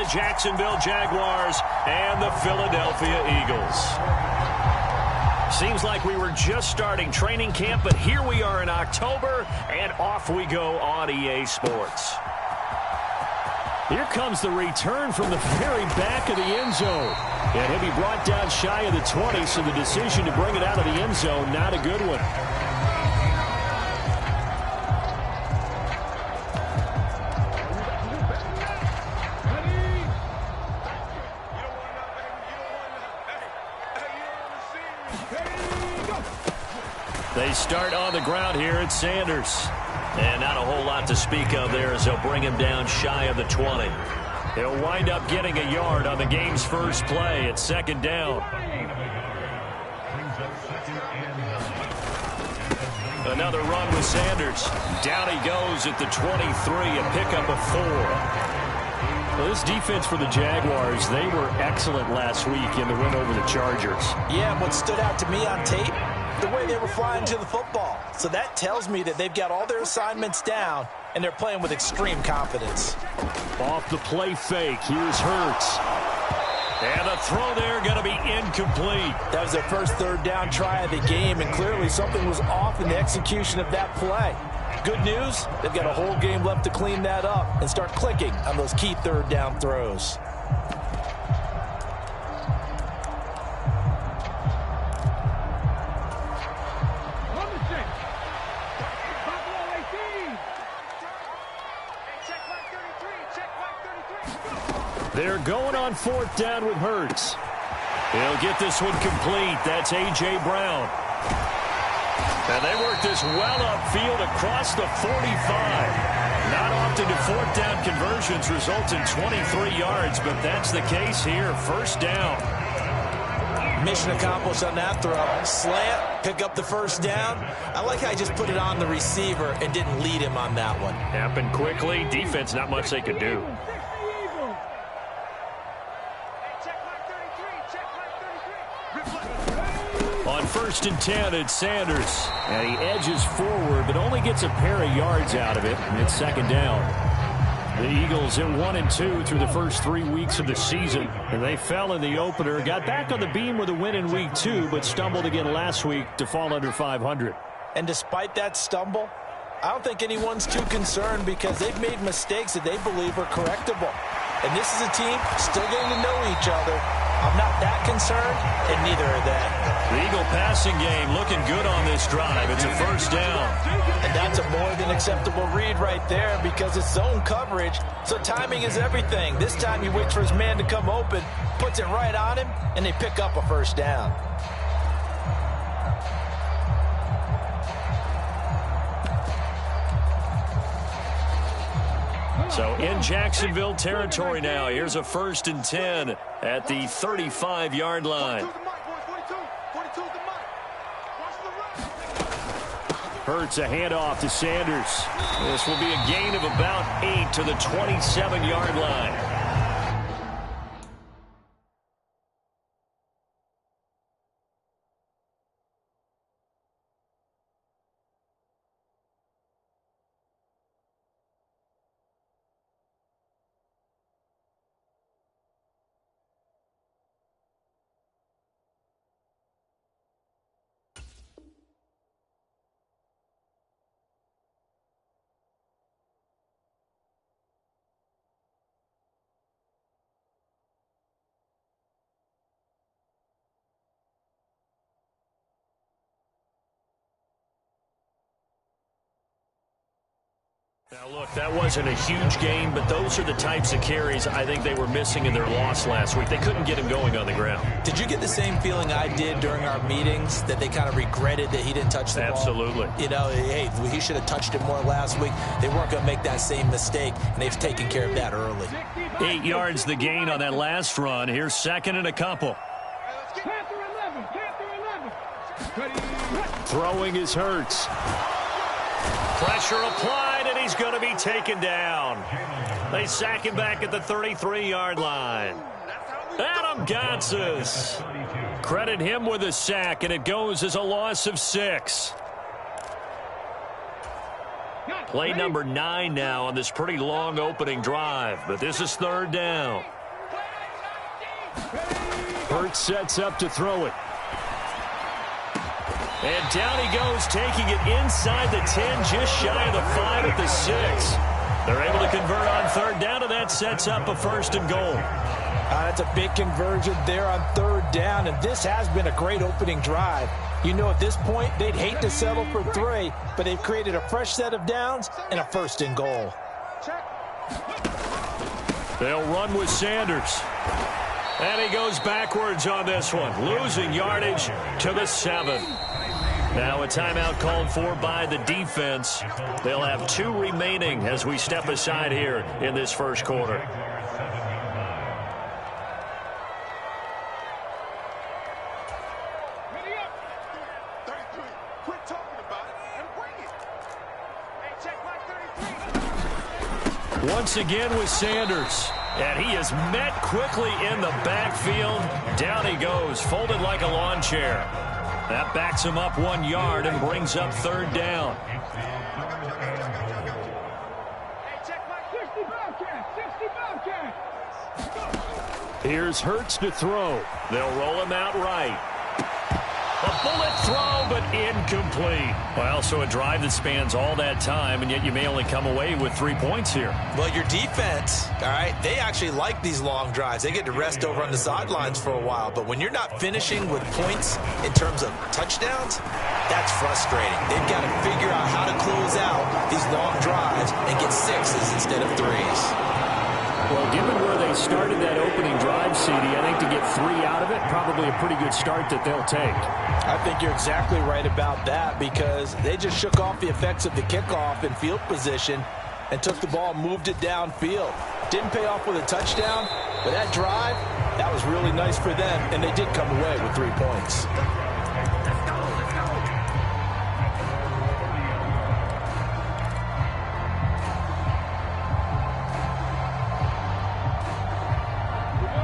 the Jacksonville Jaguars and the Philadelphia Eagles. Seems like we were just starting training camp, but here we are in October, and off we go on EA Sports. Here comes the return from the very back of the end zone. And he'll be brought down shy of the 20, so the decision to bring it out of the end zone, not a good one. They start on the ground here at Sanders. And not a whole lot to speak of there as they'll bring him down shy of the 20. He'll wind up getting a yard on the game's first play at second down. Another run with Sanders. Down he goes at the 23, a pickup of 4. Well, this defense for the Jaguars, they were excellent last week in the win over the Chargers. Yeah, and what stood out to me on tape, the way they were flying to the football. So that tells me that they've got all their assignments down, and they're playing with extreme confidence. Off the play fake, here's Hurts. And the throw there going to be incomplete. That was their first third down try of the game, and clearly something was off in the execution of that play. Good news, they've got a whole game left to clean that up and start clicking on those key third down throws. They're going on fourth down with Hurts. He'll get this one complete. That's A.J. Brown. And they work this well upfield across the 45. Not often do fourth down conversions result in 23 yards, but that's the case here. First down. Mission accomplished on that throw. Slant, pick up the first down. I like how he just put it on the receiver and didn't lead him on that one. Happened quickly. Defense, not much they could do. On 1st and 10, it's Sanders. And he edges forward, but only gets a pair of yards out of it. And it's second down. The Eagles at 1-2 through the first 3 weeks of the season. And they fell in the opener. Got back on the beam with a win in week 2, but stumbled again last week to fall under 500. And despite that stumble, I don't think anyone's too concerned because they've made mistakes that they believe are correctable. And this is a team still getting to know each other. I'm not that concerned, and neither are they. The Eagle passing game looking good on this drive. It's a first down. And that's a more than acceptable read right there because it's zone coverage, so timing is everything. This time he waits for his man to come open, puts it right on him, and they pick up a first down. So in Jacksonville territory now. Here's a 1st and 10 at the 35-yard line. Hurts a handoff to Sanders. This will be a gain of about 8 to the 27-yard line. Now, look, that wasn't a huge game, but those are the types of carries I think they were missing in their loss last week. They couldn't get him going on the ground. Did you get the same feeling I did during our meetings, that they kind of regretted that he didn't touch the ball? Absolutely. You know, hey, he should have touched it more last week. They weren't going to make that same mistake, and they've taken care of that early. 8 yards the gain on that last run. Here's second and a couple. Throwing is Hurts. Pressure applied, and he's going to be taken down. They sack him back at the 33-yard line. Adam Gotsis. Credit him with a sack, and it goes as a loss of 6. Play number 9 now on this pretty long opening drive, but this is third down. Hurts sets up to throw it. And down he goes, taking it inside the 10, just shy of the 5 at the 6. They're able to convert on third down, and that sets up a first and goal. That's a big conversion there on third down, and this has been a great opening drive. You know, at this point, they'd hate to settle for 3, but they've created a fresh set of downs and a first and goal. They'll run with Sanders. And he goes backwards on this one, losing yardage to the 7. Now a timeout called for by the defense. They'll have 2 remaining as we step aside here in this first quarter. Once again with Sanders. And he is met quickly in the backfield. Down he goes, folded like a lawn chair. That backs him up 1 yard and brings up third down. Here's Hurts to throw. They'll roll him out right. A bullet throw, but incomplete. Well, so a drive that spans all that time, and yet you may only come away with 3 points here. Well, your defense, all right, they actually like these long drives. They get to rest over on the sidelines for a while. But when you're not finishing with points in terms of touchdowns, that's frustrating. They've got to figure out how to close out these long drives and get 6s instead of 3s. Well, given where they started that opening drive, CD, I think to get 3 out of it, probably a pretty good start that they'll take. I think you're exactly right about that because they just shook off the effects of the kickoff in field position and took the ball and moved it downfield. Didn't pay off with a touchdown, but that drive, that was really nice for them, and they did come away with 3 points.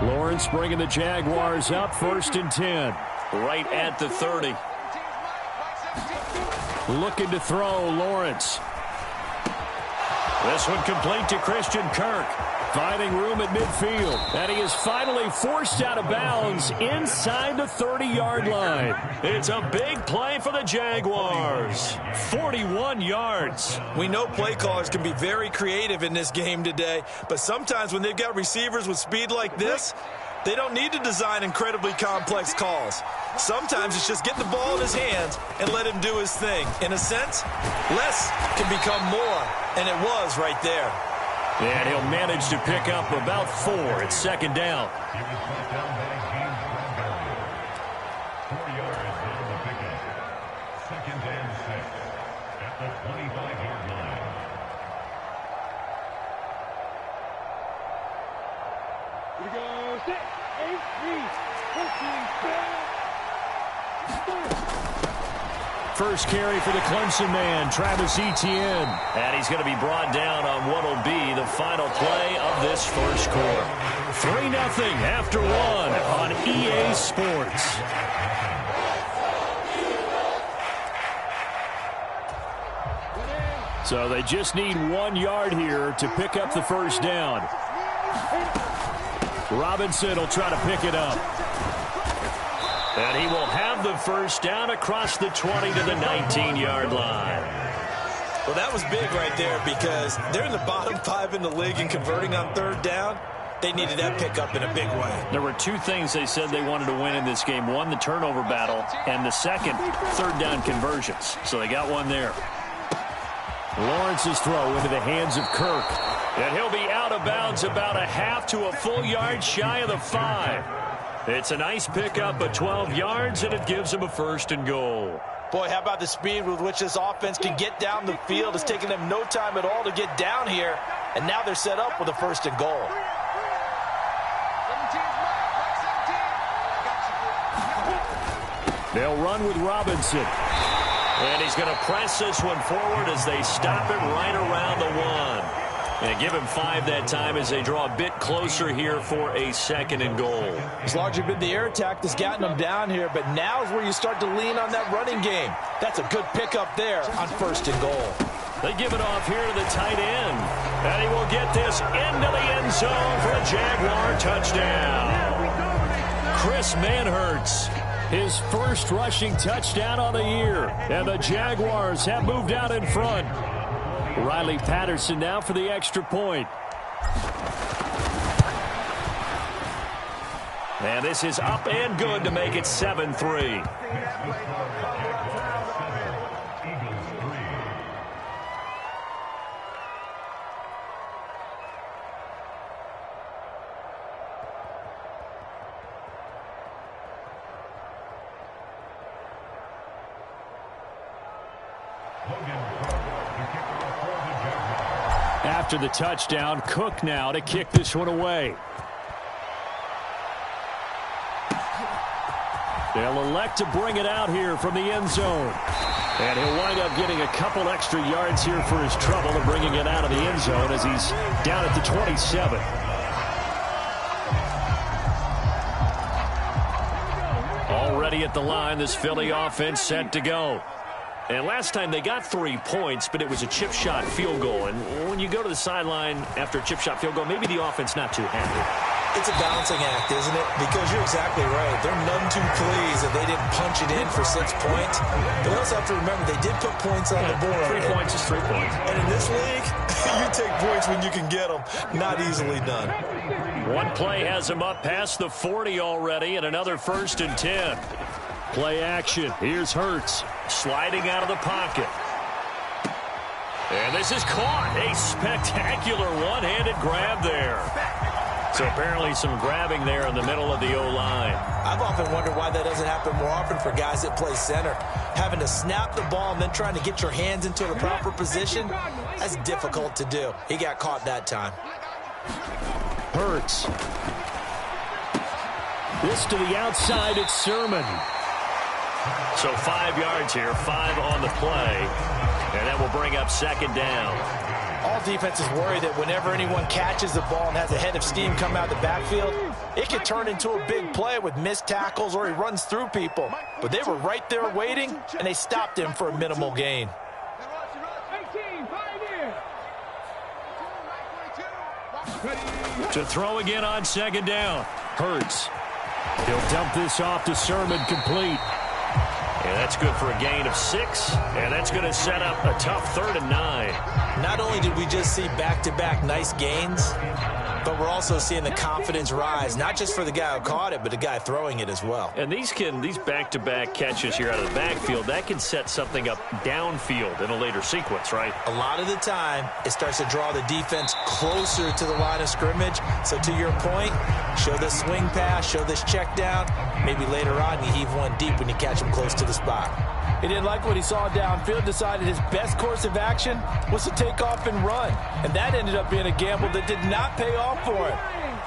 Lawrence bringing the Jaguars up, 1st and 10. Right at the 30. Looking to throw, Lawrence. This one complete to Christian Kirk. Finding room at midfield. And he is finally forced out of bounds inside the 30-yard line. It's a big play for the Jaguars. 41 yards. We know play callers can be very creative in this game today, but sometimes when they've got receivers with speed like this, they don't need to design incredibly complex calls. Sometimes it's just get the ball in his hands and let him do his thing. In a sense, less can become more, and it was right there. And he'll manage to pick up about 4 at 2nd down. Here we go. 6, 8, 3, 14, First carry for the Clemson man, Travis Etienne. And he's going to be brought down on what will be the final play of this first quarter. 3-0 after 1 on EA Sports. So they just need 1 yard here to pick up the first down. Robinson will try to pick it up. And he will have the first down across the 20 to the 19-yard line. Well, that was big right there because they're in the bottom 5 in the league in converting on third down. They needed that pickup in a big way. There were 2 things they said they wanted to win in this game. 1, the turnover battle, and the second, third down conversions. So they got 1 there. Lawrence's throw into the hands of Kirk. And he'll be out of bounds about a half to a full yard shy of the 5. It's a nice pickup of 12 yards, and it gives him a first and goal. Boy, how about the speed with which this offense can get down the field? It's taken them no time at all to get down here, and now they're set up with a first and goal. They'll run with Robinson. And he's going to press this one forward as they stop it right around the 1. And give him 5 that time as they draw a bit closer here for a second and goal. It's largely been the air attack that's gotten them down here, but now is where you start to lean on that running game. That's a good pickup there on first and goal. They give it off here to the tight end. And he will get this into the end zone for a Jaguar touchdown. Chris Manhertz, his first rushing touchdown on the year. And the Jaguars have moved out in front. Riley Patterson now for the extra point. And this is up and good to make it 7-3. After the touchdown, Cook now to kick this one away. They'll elect to bring it out here from the end zone. And he'll wind up getting a couple extra yards here for his trouble and bringing it out of the end zone as he's down at the 27. Already at the line, this Philly offense set to go. And last time they got 3 points, but it was a chip shot field goal. And when you go to the sideline after a chip shot field goal, maybe the offense not too happy. It's a balancing act, isn't it? Because you're exactly right. They're none too pleased that they didn't punch it in for 6 points. But you also have to remember they did put points on the board. 3 points is 3 points. And in this league, you take points when you can get them. Not easily done. One play has him up past the 40 already, and another 1st and 10. Play action. Here's Hurts sliding out of the pocket. And this is caught. A spectacular one-handed grab there. So apparently some grabbing there in the middle of the O-line. I've often wondered why that doesn't happen more often for guys that play center. Having to snap the ball and then trying to get your hands into the proper position, that's difficult to do. He got caught that time. Hurts. This to the outside, it's Sermon. So 5 yards here, 5 on the play. And that will bring up 2nd down. All defenses worry that whenever anyone catches the ball and has a head of steam come out of the backfield, it could turn into a big play with missed tackles or he runs through people. But they were right there waiting, and they stopped him for a minimal gain. To throw again on 2nd down. Hurts. He'll dump this off to Sermon, complete. And that's good for a gain of 6. And that's going to set up a tough 3rd and 9. Not only did we just see back-to-back nice gains, but we're also seeing the confidence rise, not just for the guy who caught it, but the guy throwing it as well. And these back-to-back catches here out of the backfield, that can set something up downfield in a later sequence, right? A lot of the time, it starts to draw the defense closer to the line of scrimmage. So to your point, show this swing pass, show this check down. Maybe later on you heave one deep when you catch him close to the spot. He didn't like what he saw downfield, decided his best course of action was to take off and run. And that ended up being a gamble that did not pay off for him.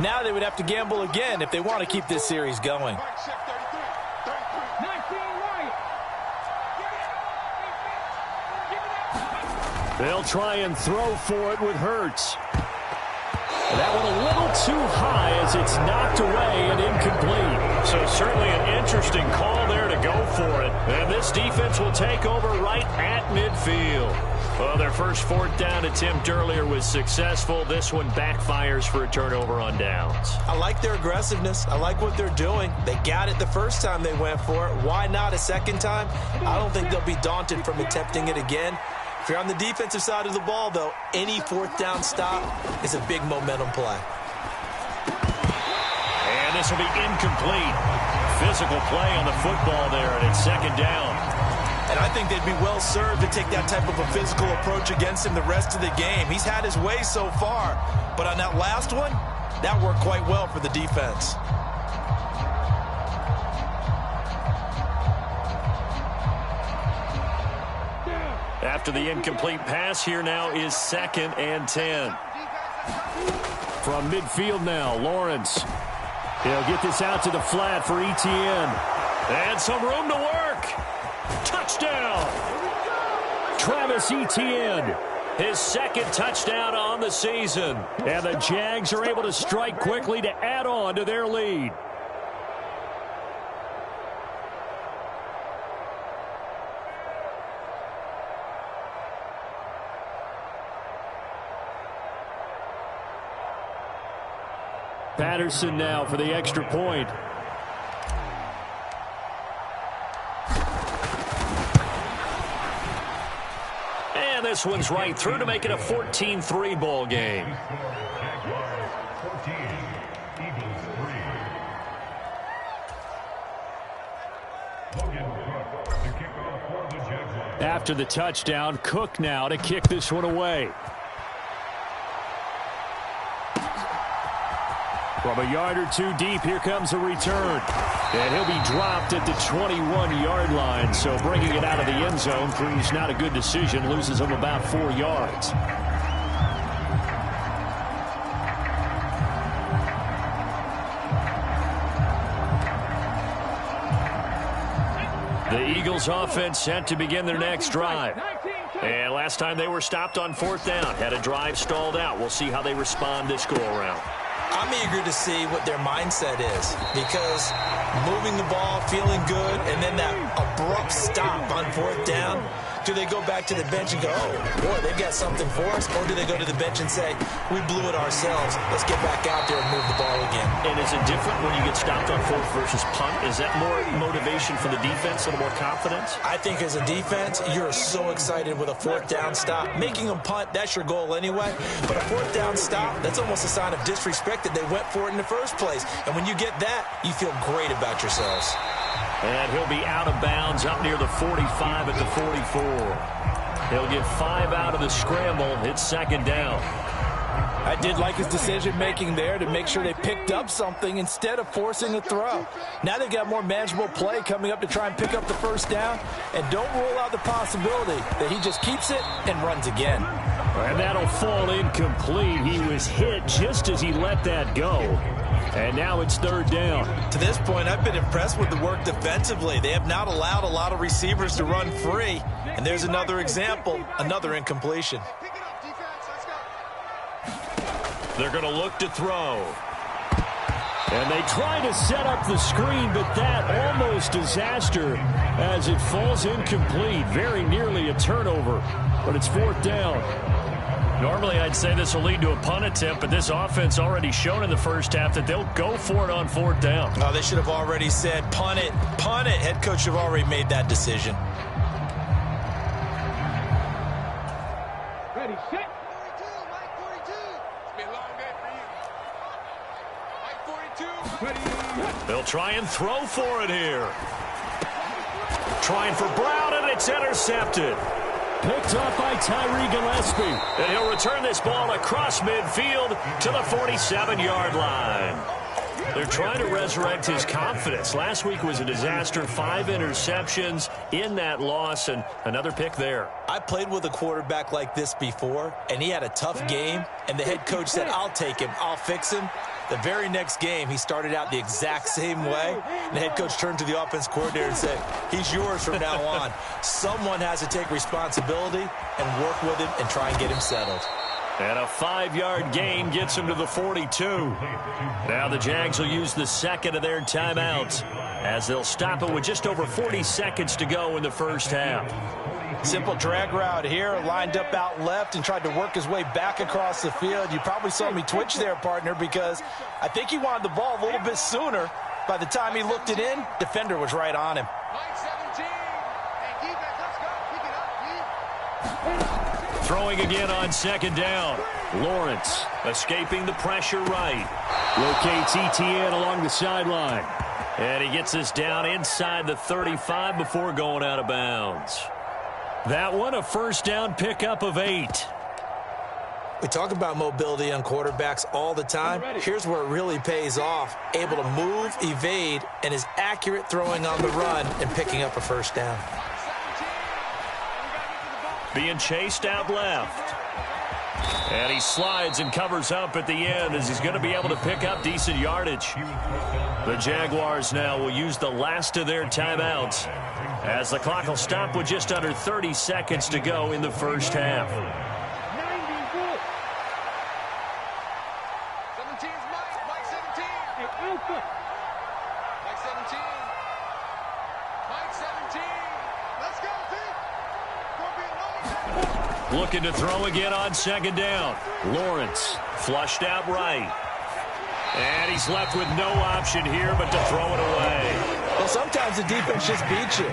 Now they would have to gamble again if they want to keep this series going. They'll try and throw for it with Hurts. That one a little too high as it's knocked away and incomplete. So certainly an interesting call there to go for it. And this defense will take over right at midfield. Well, their first 4th down attempt earlier was successful. This one backfires for a turnover on downs. I like their aggressiveness. I like what they're doing. They got it the first time they went for it. Why not a second time? I don't think they'll be daunted from attempting it again. If you're on the defensive side of the ball, though, any 4th down stop is a big momentum play. And this will be incomplete. Physical play on the football there, and it's 2nd down. And I think they'd be well served to take that type of a physical approach against him the rest of the game. He's had his way so far, but on that last one, that worked quite well for the defense. After the incomplete pass, here now is 2nd and 10. From midfield now, Lawrence. He'll get this out to the flat for Etienne. And some room to work. Touchdown! Travis Etienne, his 2nd touchdown on the season. And the Jags are able to strike quickly to add on to their lead. Patterson now for the extra point. And this one's right through to make it a 14-3 ball game. After the touchdown, Cook now to kick this one away. From a yard or two deep, here comes a return. And he'll be dropped at the 21-yard line. So bringing it out of the end zone proves not a good decision. Loses him about 4 yards. The Eagles offense set to begin their next drive. And last time they were stopped on 4th down, had a drive stalled out. We'll see how they respond this go-around. I'm eager to see what their mindset is, because moving the ball, feeling good, and then that abrupt stop on 4th down, do they go back to the bench and go, oh, boy, they've got something for us? Or do they go to the bench and say, we blew it ourselves, let's get back out there and move the ball again? And is it different when you get stopped on 4th versus punt? Is that more motivation for the defense, a little more confidence? I think as a defense, you're so excited with a 4th down stop. Making them punt, that's your goal anyway. But a 4th down stop, that's almost a sign of disrespect that they went for it in the first place. And when you get that, you feel great about yourselves. And he'll be out of bounds up near the 45 at the 44. He'll get 5 out of the scramble. It's 2nd down. I did like his decision-making there to make sure they picked up something instead of forcing a throw. Now they've got more manageable play coming up to try and pick up the 1st down. And don't rule out the possibility that he just keeps it and runs again. And that'll fall incomplete. He was hit just as he let that go. And now it's 3rd down. To this point, I've been impressed with the work defensively. They have not allowed a lot of receivers to run free. And there's another example, another incompletion. They're going to look to throw. And they try to set up the screen, but that almost disaster as it falls incomplete. Very nearly a turnover, but it's 4th down. Normally, I'd say this will lead to a punt attempt, but this offense already shown in the first half that they'll go for it on 4th down. Oh, they should have already said, punt it, punt it. Head coach should have already made that decision. Ready, set. 42, They'll try and throw for it here. Trying for Brown, and it's intercepted. Picked up by Tyree Gillespie. And he'll return this ball across midfield to the 47-yard line. They're trying to resurrect his confidence. Last week was a disaster. 5 interceptions in that loss, and another pick there. I played with a quarterback like this before, and he had a tough game, and the head coach said, I'll take him, I'll fix him. The very next game, he started out the exact same way. And the head coach turned to the offense coordinator and said, he's yours from now on. Someone has to take responsibility and work with him and try and get him settled. And a 5-yard gain gets him to the 42. Now the Jags will use the 2nd of their timeouts as they'll stop it with just over 40 seconds to go in the first half. Simple drag route here, lined up out left and tried to work his way back across the field. You probably saw me twitch there, partner, because I think he wanted the ball a little bit sooner. By the time he looked it in, defender was right on him. Throwing again on 2nd down. Lawrence escaping the pressure right. Locates ETN along the sideline. And he gets this down inside the 35 before going out of bounds. That one, a 1st down pickup of 8. We talk about mobility on quarterbacks all the time. Here's where it really pays off. Able to move, evade, and is accurate throwing on the run and picking up a 1st down. Being chased out left. And he slides and covers up at the end as he's going to be able to pick up decent yardage. The Jaguars now will use the last of their timeouts as the clock will stop with just under 30 seconds to go in the first half. 17's Mike 17. Hey, Alpha. Mike 17. Mike 17. Let's go, team. Looking to throw again on 2nd down. Lawrence flushed out right. And he's left with no option here but to throw it away. Well, sometimes the defense just beats you.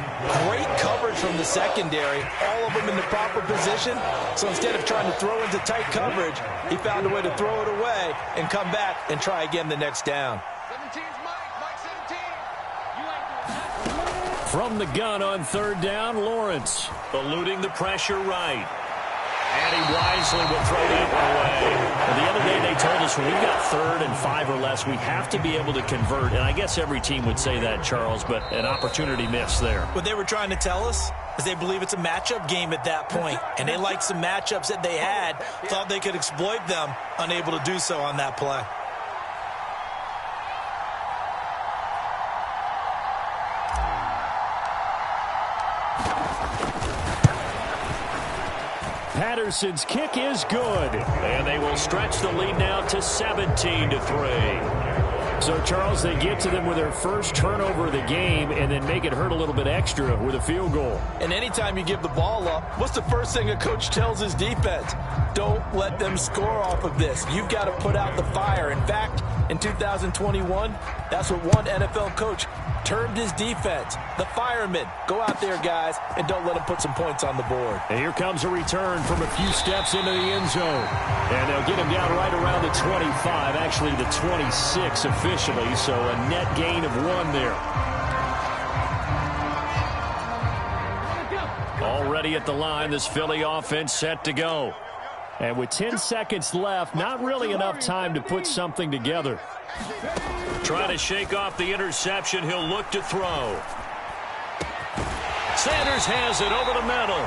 Great coverage from the secondary, all of them in the proper position. So instead of trying to throw into tight coverage, he found a way to throw it away and come back and try again the next down. 17's Mike 17. From the gun on third down, Lawrence eluding the pressure right. And he wisely will throw that one away. And the other day they told us when we've got 3rd and 5 or less, we have to be able to convert. And I guess every team would say that, Charles, but an opportunity missed there. What they were trying to tell us is they believe it's a matchup game at that point. And they liked some matchups that they had, thought they could exploit them, unable to do so on that play. Patterson's kick is good, and they will stretch the lead now to 17-3. So, Charles, they get to them with their first turnover of the game and then make it hurt a little bit extra with a field goal. And anytime you give the ball up, what's the first thing a coach tells his defense? Don't let them score off of this. You've got to put out the fire. In fact, in 2021, that's what one NFL coach termed his defense, the firemen. Go out there, guys, and don't let them put some points on the board. And here comes a return from a few steps into the end zone. And they'll get him down right around the 25, actually the 26 officially, so a net gain of 1 there. Already at the line, this Philly offense set to go. And with 10 seconds left, not really enough time to put something together. Trying to shake off the interception, he'll look to throw. Sanders has it over the middle.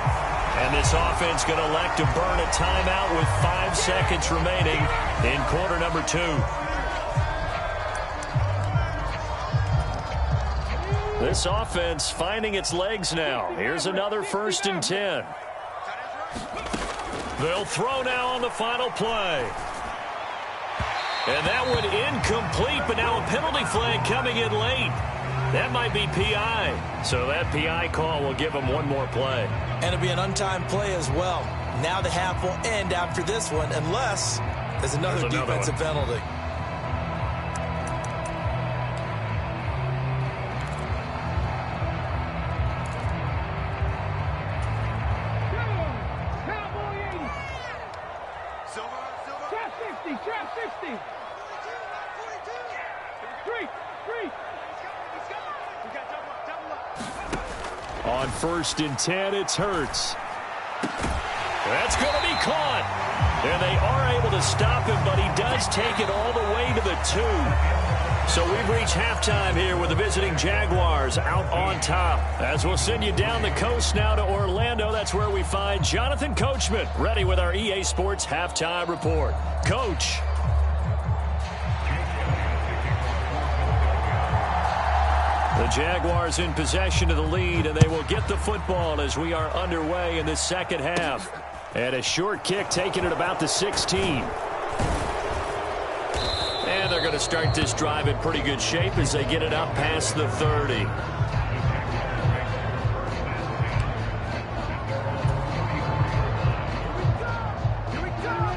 And this offense going to elect to burn a timeout with 5 seconds remaining in quarter number 2. This offense finding its legs now. Here's another 1st and 10. They'll throw now on the final play. And that one incomplete, but now a penalty flag coming in late. That might be PI. So that PI call will give them 1 more play. And it'll be an untimed play as well. Now the half will end after this one, unless there's another defensive penalty. On 1st and 10, it's Hurts. That's going to be caught. And they are able to stop him, but he does take it all the way to the 2. So we've reached halftime here with the visiting Jaguars out on top. As we'll send you down the coast now to Orlando, that's where we find Jonathan Coachman ready with our EA Sports Halftime Report. Coach. The Jaguars in possession of the lead, and they will get the football as we are underway in the second half. And a short kick taken at about the 16. And they're going to start this drive in pretty good shape as they get it up past the 30.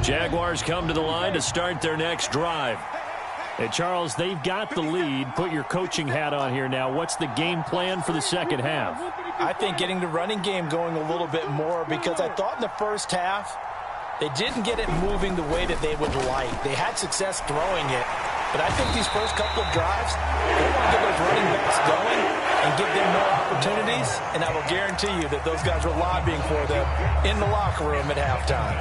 Jaguars come to the line to start their next drive. And, Charles, they've got the lead. Put your coaching hat on here now. What's the game plan for the second half? I think getting the running game going a little bit more, because I thought in the first half they didn't get it moving the way that they would like. They had success throwing it, but I think these first couple of drives, they want to get those running backs going and give them more opportunities, and I will guarantee you that those guys were lobbying for them in the locker room at halftime.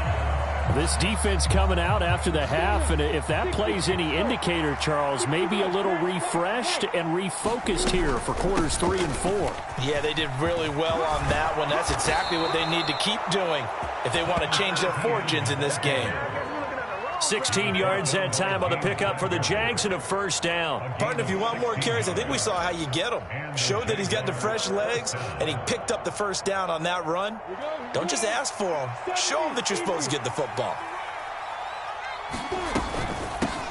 This defense coming out after the half, and if that plays any indicator, Charles, maybe a little refreshed and refocused here for quarters 3 and 4. Yeah, they did really well on that one. That's exactly what they need to keep doing if they want to change their fortunes in this game. 16 yards that time on the pickup for the Jags and a 1st down. Partner, if you want more carries, I think we saw how you get him. Showed that he's got the fresh legs, and he picked up the 1st down on that run. Don't just ask for him. Show him that you're supposed to get the football.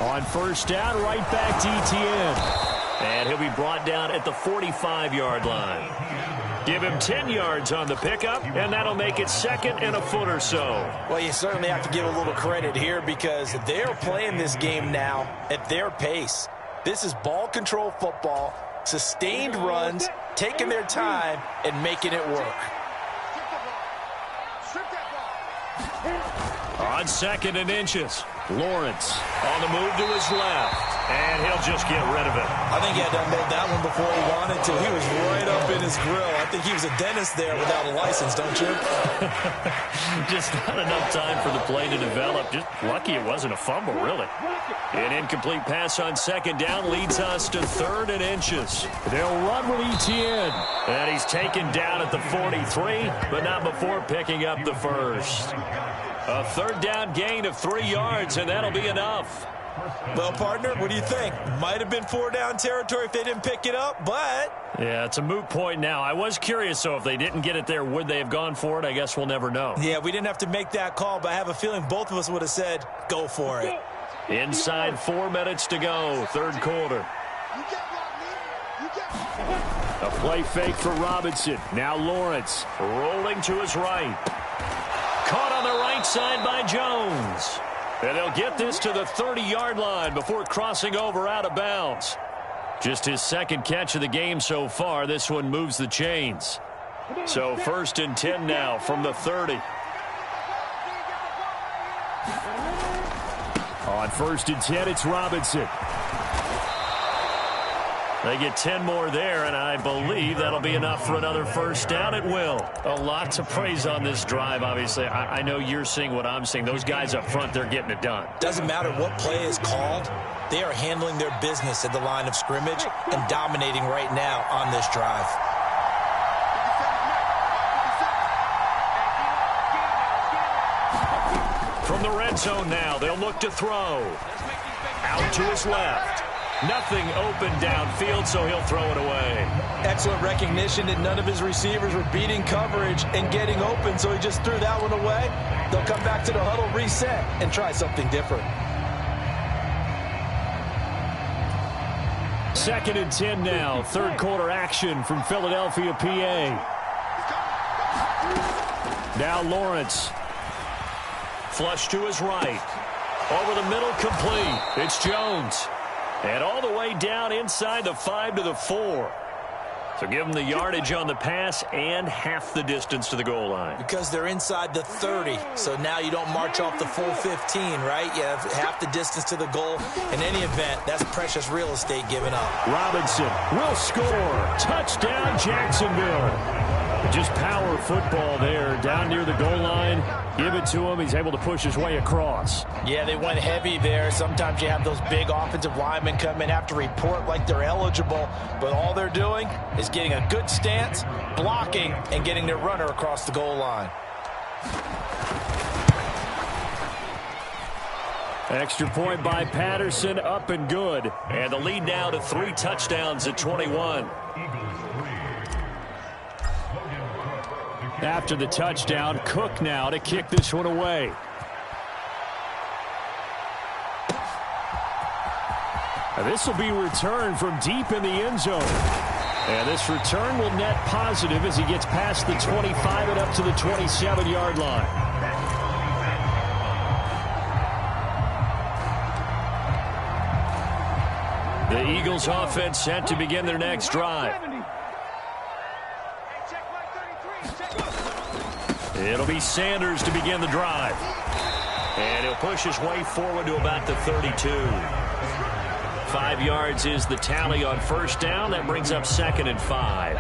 On 1st down, right back to ETN. And he'll be brought down at the 45-yard line. Give him 10 yards on the pickup, and that'll make it second and a foot or so. Well, you certainly have to give a little credit here because they're playing this game now at their pace. This is ball control football, sustained runs, taking their time, and making it work. On second and inches, Lawrence on the move to his left, and he'll just get rid of it. I think he had to unload that one before he wanted to. He was right up in his grill. I think he was a dentist there without a license, don't you? Just not enough time for the play to develop. Just lucky it wasn't a fumble, really. An incomplete pass on second down leads us to third and inches. They'll run with Etienne. And he's taken down at the 43, but not before picking up the first. A third down gain of 3 yards, and that'll be enough. Well, partner, what do you think? Might have been 4-down territory if they didn't pick it up, but... Yeah, it's a moot point now. I was curious, so if they didn't get it there, would they have gone for it? I guess we'll never know. Yeah, we didn't have to make that call, but I have a feeling both of us would have said, go for it. Inside 4 minutes to go, third quarter. A play fake for Robinson. Now Lawrence rolling to his right. Caught on the right side by Jones. And they'll get this to the 30-yard line before crossing over out of bounds. Just his second catch of the game so far. This one moves the chains. So 1st and 10 now from the 30. On 1st and 10, it's Robinson. They get 10 more there, and I believe that'll be enough for another first down. It will. A lot to praise on this drive, obviously. I know you're seeing what I'm seeing. Those guys up front, they're getting it done. Doesn't matter what play is called. They are handling their business at the line of scrimmage and dominating right now on this drive. From the red zone now, they'll look to throw. Out to his left. Nothing open downfield, so he'll throw it away. Excellent recognition that none of his receivers were beating coverage and getting open, so he just threw that one away. They'll come back to the huddle, reset, and try something different. 2nd and 10 now. Third quarter action from Philadelphia, PA. Now Lawrence. Flush to his right. Over the middle, complete. It's Jones. And all the way down inside the 5 to the 4. So give them the yardage on the pass and half the distance to the goal line. Because they're inside the 30, so now you don't march off the full 15, right? You have half the distance to the goal. In any event, that's precious real estate given up. Robinson will score. Touchdown, Jacksonville. Just power football there down near the goal line. Give it to him. He's able to push his way across. Yeah, they went heavy there. Sometimes you have those big offensive linemen come in, have to report like they're eligible, but all they're doing is getting a good stance, blocking, and getting their runner across the goal line. Extra point by Patterson, up and good. And the lead now to 3 touchdowns at 21. After the touchdown, Cook now to kick this one away. Now this will be returned from deep in the end zone. And this return will net positive as he gets past the 25 and up to the 27-yard line. The Eagles offense set to begin their next drive. It'll be Sanders to begin the drive. And he'll push his way forward to about the 32. 5 yards is the tally on first down. That brings up 2nd and 5.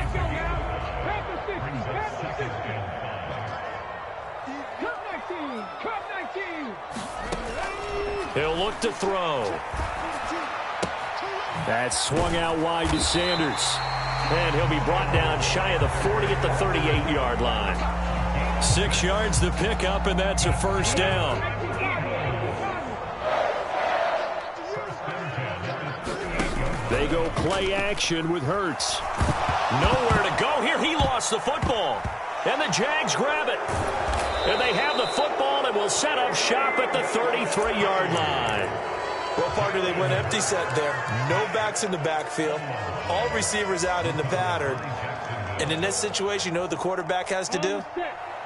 He'll look to throw. That's swung out wide to Sanders. And he'll be brought down shy of the 40 at the 38-yard line. 6 yards to pick up, and that's a first down. They go play action with Hurts. Nowhere to go here. He lost the football. And the Jags grab it. And they have the football and will set up shop at the 33-yard line. Well, partner, they went empty set there. No backs in the backfield. All receivers out in the pattern. And in this situation, you know what the quarterback has to do?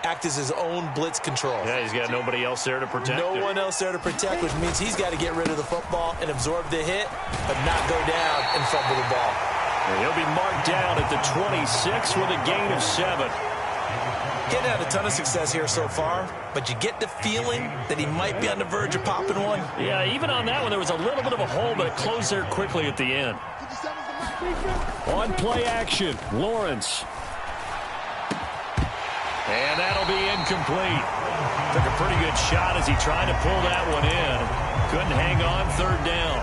Act as his own blitz control. Yeah, he's got nobody else there to protect him. No one else there to protect, which means he's got to get rid of the football and absorb the hit, but not go down and fumble the ball. And he'll be marked down at the 26 with a gain of 7. Getting had a ton of success here so far, but you get the feeling that he might be on the verge of popping one. Yeah, even on that one, there was a little bit of a hole, but it closed there quickly at the end. On play action, Lawrence. And that'll be incomplete. Took a pretty good shot as he tried to pull that one in. Couldn't hang on, third down.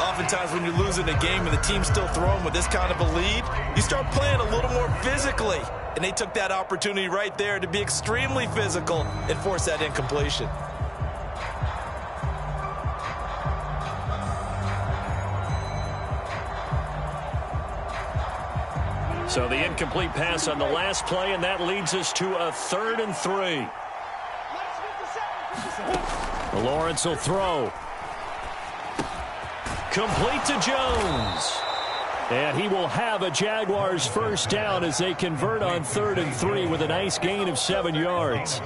Oftentimes when you're losing a game and the team's still throwing with this kind of a lead, you start playing a little more physically. And they took that opportunity right there to be extremely physical and force that incompletion. So the incomplete pass on the last play, and that leads us to a 3rd and 3. Lawrence will throw. Complete to Jones. And he will have a Jaguars first down as they convert on 3rd and 3 with a nice gain of 7 yards.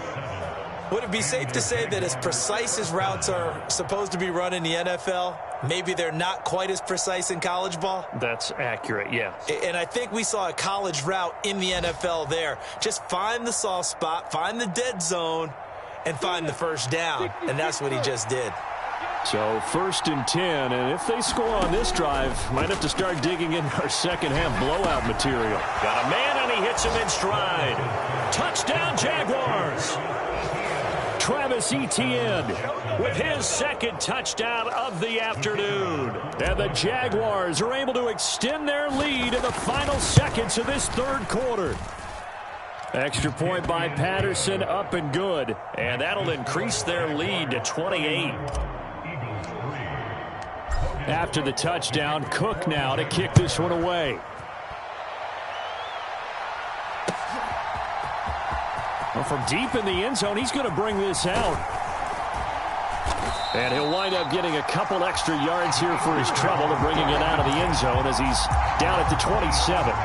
Would it be safe to say that as precise as routes are supposed to be run in the NFL, maybe they're not quite as precise in college ball? That's accurate, yeah. And I think we saw a college route in the NFL there. Just find the soft spot, find the dead zone, and find the first down. And that's what he just did. So 1st and 10, and if they score on this drive, might have to start digging in our second half blowout material. Got a man, and he hits him in stride. Touchdown, Jaguars! Travis Etienne with his 2nd touchdown of the afternoon. And the Jaguars are able to extend their lead in the final seconds of this 3rd quarter. Extra point by Patterson, up and good. And that'll increase their lead to 28. After the touchdown, Cook now to kick this one away. Well, from deep in the end zone, he's going to bring this out. And he'll wind up getting a couple extra yards here for his trouble and bringing it out of the end zone as he's down at the 27.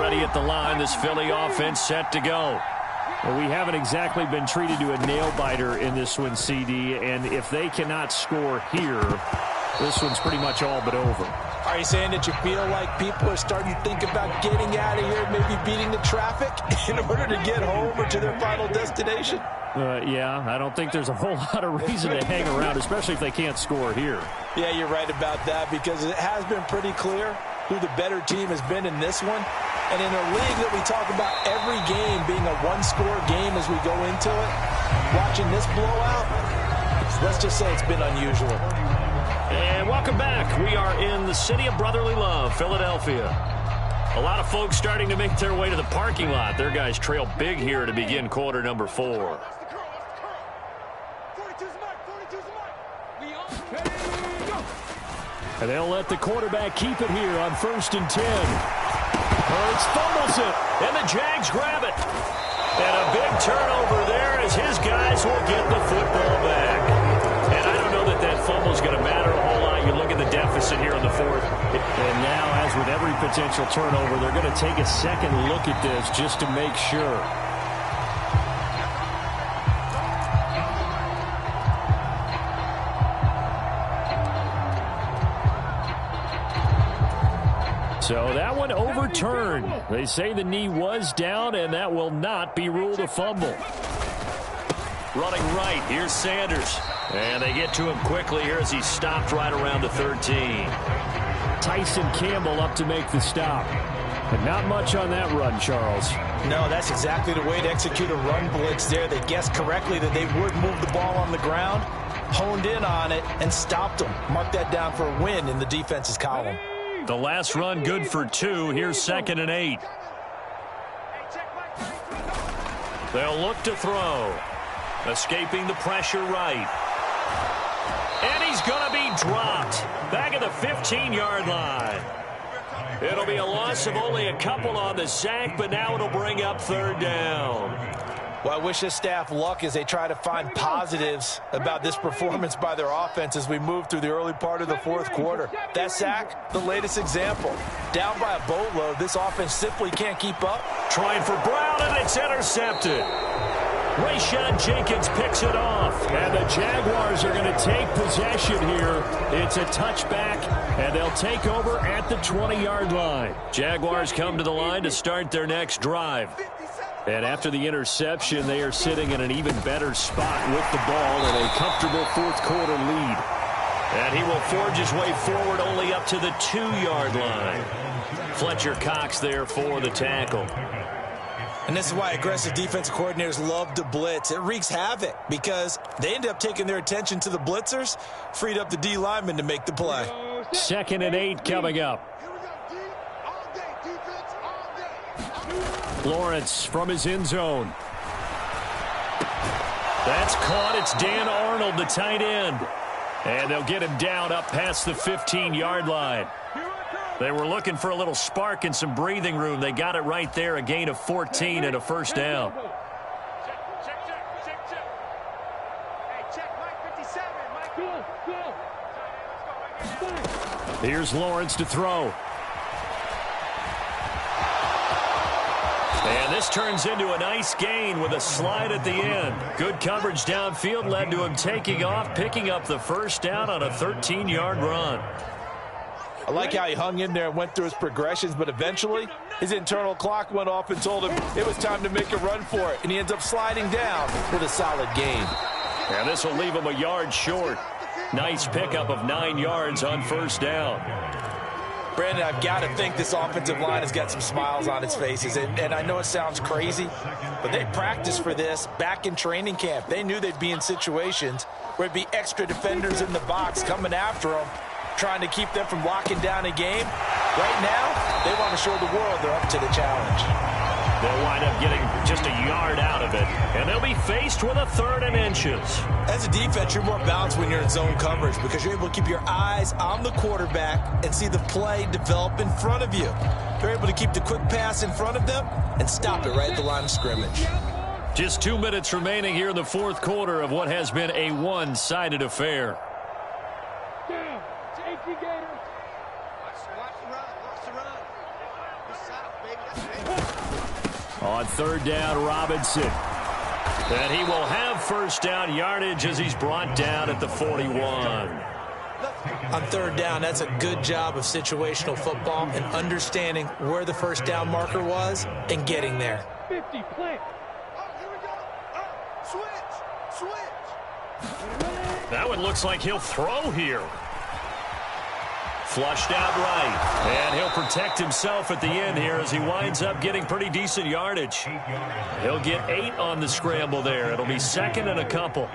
At the line, this Philly offense set to go. Well, we haven't exactly been treated to a nail-biter in this one, CD, and if they cannot score here, this one's pretty much all but over. Are you saying that you feel like people are starting to think about getting out of here, maybe beating the traffic in order to get home or to their final destination? Yeah, I don't think there's a whole lot of reason to hang around, especially if they can't score here. Yeah, you're right about that, because it has been pretty clear who the better team has been in this one. And in a league that we talk about every game being a one-score game as we go into it, watching this blowout, let's just say it's been unusual. And welcome back. We are in the city of brotherly love, Philadelphia. A lot of folks starting to make their way to the parking lot. Their guys trail big here to begin quarter number 4. And they'll let the quarterback keep it here on 1st and 10. Hurts fumbles it, and the Jags grab it. And a big turnover there as his guys will get the football back. And I don't know that that fumble's going to matter a whole lot. You look at the deficit here in the 4th. And now, as with every potential turnover, they're going to take a second look at this just to make sure. So that one overturned. They say the knee was down, and that will not be ruled a fumble. Running right, here's Sanders. And they get to him quickly here as he stopped right around the 13. Tyson Campbell up to make the stop. But not much on that run, Charles. No, that's exactly the way to execute a run blitz there. They guessed correctly that they would move the ball on the ground, honed in on it, and stopped them. Mark that down for a win in the defense's column. The last run good for 2. Here's 2nd and 8. They'll look to throw. Escaping the pressure right. And he's going to be dropped. Back at the 15-yard line. It'll be a loss of only a couple on the sack, but now it'll bring up 3rd down. Well, I wish this staff luck as they try to find positives about this performance by their offense as we move through the early part of the fourth quarter. That sack, the latest example. Down by a boatload, this offense simply can't keep up. Trying for Brown, and it's intercepted. Rayshawn Jenkins picks it off, and the Jaguars are going to take possession here. It's a touchback, and they'll take over at the 20-yard line. Jaguars come to the line to start their next drive. And after the interception, they are sitting in an even better spot with the ball in a comfortable fourth-quarter lead. And he will forge his way forward only up to the 2-yard line. Fletcher Cox there for the tackle. And this is why aggressive defensive coordinators love to blitz. It wreaks havoc because they end up taking their attention to the blitzers, freed up the D lineman to make the play. 2nd and 8 coming up. Lawrence from his end zone. That's caught. It's Dan Arnold, the tight end. And they'll get him down up past the 15-yard line. They were looking for a little spark and some breathing room. They got it right there, a gain of 14 and a first down. Here's Lawrence to throw. And this turns into a nice gain with a slide at the end. Good coverage downfield led to him taking off, picking up the first down on a 13-yard run. I like how he hung in there and went through his progressions, but eventually his internal clock went off and told him it was time to make a run for it, and he ends up sliding down with a solid gain. And this will leave him a yard short. Nice pickup of 9 yards on first down. Brandon, I've got to think this offensive line has got some smiles on its faces. And I know it sounds crazy, but they practiced for this back in training camp. They knew they'd be in situations where there'd be extra defenders in the box coming after them, trying to keep them from locking down a game. Right now, they want to show the world they're up to the challenge. They'll wind up getting just a yard out of it, and they'll be faced with a 3rd and inches. As a defense, you're more balanced when you're in zone coverage because you're able to keep your eyes on the quarterback and see the play develop in front of you. They're able to keep the quick pass in front of them and stop it right at the line of scrimmage. Just 2 minutes remaining here in the fourth quarter of what has been a one-sided affair. On 3rd down, Robinson. And he will have first down yardage as he's brought down at the 41. On 3rd down, that's a good job of situational football and understanding where the first down marker was and getting there. 50, play. Here we go. Switch. That one looks like he'll throw here. Flushed out right, and he'll protect himself at the end here as he winds up getting pretty decent yardage. He'll get 8 on the scramble there. It'll be 2nd and a couple.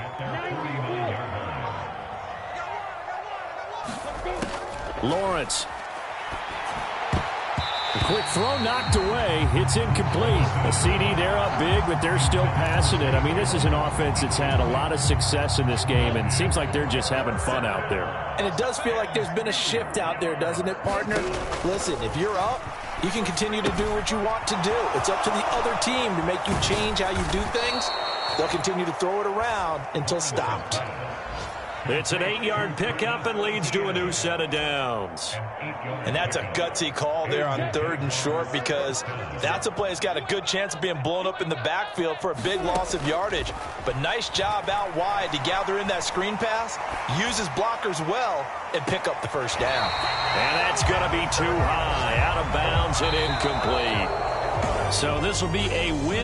Lawrence. A quick throw knocked away. It's incomplete. A CD, they're up big, but they're still passing it. I mean, this is an offense that's had a lot of success in this game, and it seems like they're just having fun out there. And it does feel like there's been a shift out there, doesn't it, partner? Listen, if you're up, you can continue to do what you want to do. It's up to the other team to make you change how you do things. They'll continue to throw it around until stopped. It's an 8-yard pickup and leads to a new set of downs. And that's a gutsy call there on 3rd and short because that's a play that's got a good chance of being blown up in the backfield for a big loss of yardage. But nice job out wide to gather in that screen pass, use his blockers well, and pick up the first down. And that's going to be too high, out of bounds and incomplete. So this will be a win